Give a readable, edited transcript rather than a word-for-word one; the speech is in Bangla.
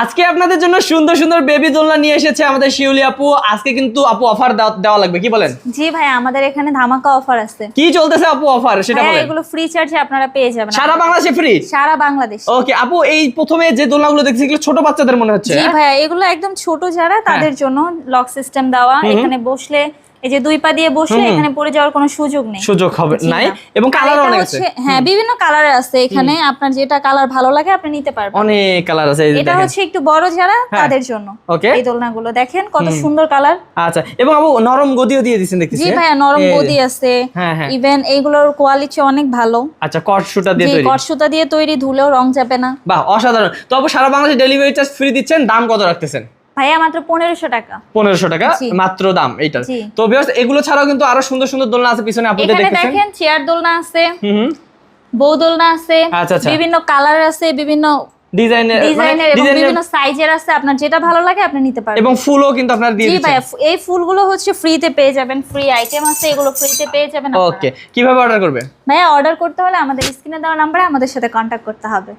আজকে আপনাদের জন্য সুন্দর সুন্দর বেবি দোলনা নিয়ে এসেছে আমাদের শিউলি আপু। আজকে কিন্তু আপু অফার দেওয়া লাগবে, কি বলেন? জি ভাই, আমাদের এখানে ধামাকা অফার আছে। কি চলতেছে আপু অফার সেটা বলেন। এগুলো ফ্রি চার্জে আপনারা পেয়ে যাবেন সারা বাংলাদেশে ফ্রি? সারা বাংলাদেশ। ওকে আপু, এই প্রথমে যে দোলনাগুলো দেখছি এগুলো ছোট বাচ্চাদের মনে হচ্ছে। জি ভাইয়া, এগুলো একদম ছোট যারা তাদের জন্য লক সিস্টেম দেওয়া। এখানে বসলে এই যে দুই পা দিয়ে বসলে এখানে পড়ে যাওয়ার কোনো সুযোগ নেই, সুযোগ হবে নাই। এবং কালার অনেক আছে। হ্যাঁ, বিভিন্ন কালারের আছে এখানে। আপনার যেটা কালার ভালো লাগে আপনি নিতে পারবেন। অনেক কালার আছে। এটা হচ্ছে একটু বড় যারা তাদের জন্য। ওকে, এই দোলনাগুলো দেখেন কত সুন্দর কালার। আচ্ছা, এবং আপু নরম গদিও দিয়ে দিয়েছেন দেখতেছি। জি ভাইয়া, নরম গদি আছে। ইভেন এইগুলোর কোয়ালিটি অনেক ভালো। আচ্ছা, কট সুতা দিয়ে তৈরি। কট সুতা দিয়ে তৈরি, ধুলেও রং যাবে না। বাহ, অসাধারণ। তো আপু সারা বাংলাদেশে ডেলিভারি চার্জ ফ্রি দিচ্ছেন, দাম কত রাখতেছেন? ভাইয়া মাত্র 1500 টাকা। 1500 টাকা মাত্র দাম এইটার। তো ভিউয়ার্স, এগুলো ছাড়াও কিন্তু আরো সুন্দর সুন্দর দোলনা আছে পিছনে, আপনি দেখতেছেন। এখানে দেখেন চেয়ার দোলনা আছে, বউ দোলনা আছে, বিভিন্ন কালার আছে, বিভিন্ন ডিজাইনের এবং বিভিন্ন সাইজের আছে। আপনার যেটা ভালো লাগে আপনি নিতে পারবেন। এবং ফুলও কিন্তু আপনারা দিয়ে দিচ্ছেন। জি ভাইয়া, এই ফুলগুলো হচ্ছে ফ্রিতে পেয়ে যাবেন। ফ্রি আইটেম আছে, এগুলো ফ্রিতে পেয়ে যাবেন আপনারা। ওকে, কিভাবে অর্ডার করবে? ভাইয়া অর্ডার করতে হলে আমাদের স্ক্রিনে দেওয়া নম্বরে আমাদের সাথে কন্টাক্ট করতে হবে।